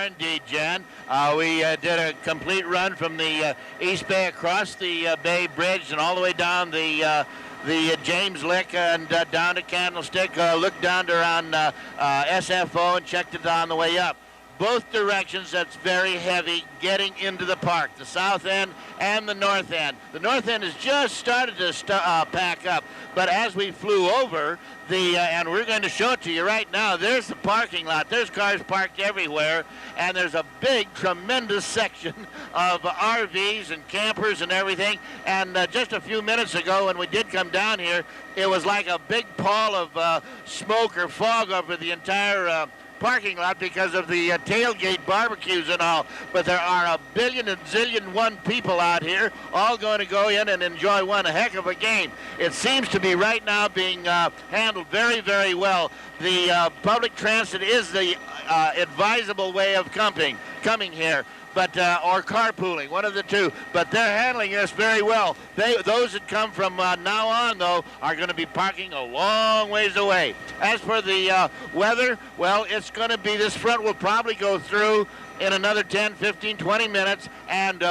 indeed, Jan. We did a complete run from the East Bay across the Bay Bridge and all the way down the James Lick and down to Candlestick. Looked down to around SFO and checked it on the way up. Both directions, that's very heavy getting into the park, the south end and the north end. The north end has just started to pack up, but as we flew over, and we're going to show it to you right now, there's the parking lot. There's cars parked everywhere, and there's a big, tremendous section of RVs and campers and everything. And just a few minutes ago when we did come down here, it was like a big pall of smoke or fog over the entire parking lot because of the tailgate barbecues and all. But there are a billion and zillion one people out here all going to go in and enjoy one heck of a game. It seems to be right now being handled very, very well. The public transit is the advisable way of coming here, but or carpooling, one of the two. But they're handling this very well. Those that come from now on, though, are going to be parking a long ways away. As for the weather, well, it's going to be, this front will probably go through in another 10, 15, 20 minutes, and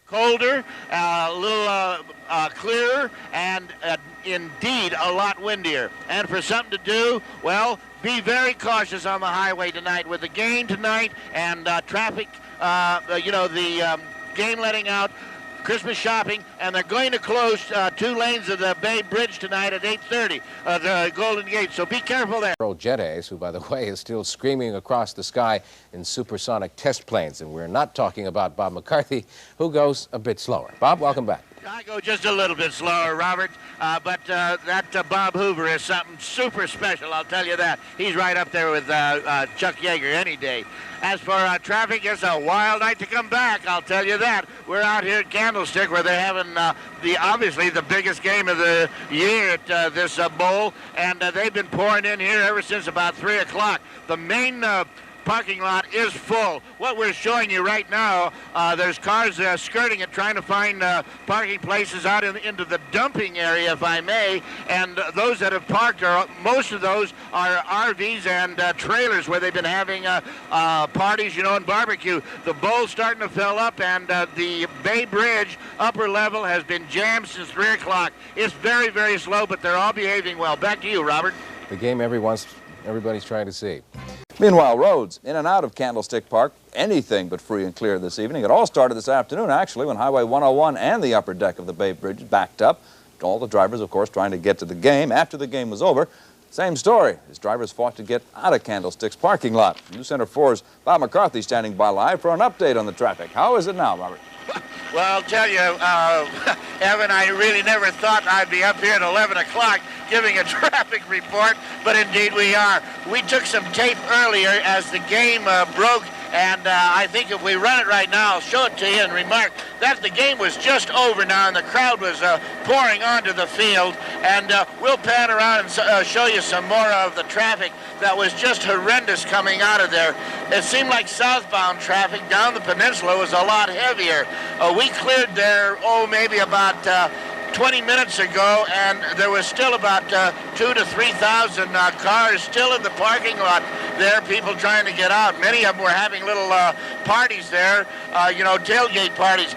colder, a little clearer, and indeed a lot windier. And for something to do, well, be very cautious on the highway tonight with the game tonight and traffic, the game letting out, Christmas shopping, and they're going to close 2 lanes of the Bay Bridge tonight at 8:30, the Golden Gate, so be careful there. Jet Ace, who, by the way, is still screaming across the sky in supersonic test planes, and we're not talking about Bob McCarthy, who goes a bit slower. Bob, welcome back. I go just a little bit slower, Robert, but that Bob Hoover is something super special, I'll tell you that. He's right up there with Chuck Yeager any day. As for traffic, it's a wild night to come back, I'll tell you that. We're out here at Candlestick where they're having obviously the biggest game of the year at this bowl, and they've been pouring in here ever since about 3 o'clock. The main parking lot is full. What we're showing you right now, there's cars skirting it, trying to find parking places out into the dumping area, if I may, and those that have parked, most of those are RVs and trailers where they've been having parties, and barbecue. The bowl's starting to fill up, and the Bay Bridge upper level has been jammed since 3 o'clock. It's very, very slow, but they're all behaving well. Back to you, Robert. The game everybody's trying to see. Meanwhile, roads in and out of Candlestick Park, anything but free and clear this evening. It all started this afternoon, actually, when Highway 101 and the upper deck of the Bay Bridge backed up. All the drivers, of course, trying to get to the game. After the game was over, same story. His drivers fought to get out of Candlestick's parking lot. News Center 4's Bob McCarthy standing by live for an update on the traffic. How is it now, Robert? Well, I'll tell you, Evan, I really never thought I'd be up here at 11 o'clock giving a traffic report, but indeed we are. We took some tape earlier as the game broke, and I think if we run it right now, I'll show it to you and remark that the game was just over now, and the crowd was pouring onto the field, and we'll pan around and show you some more of the traffic that was just horrendous coming out of there. It seemed like southbound traffic down the peninsula was a lot heavier. We cleared there, maybe about 20 minutes ago, and there was still about 2,000 to 3,000 cars still in the parking lot there, people trying to get out. Many of them were having little parties there, tailgate parties.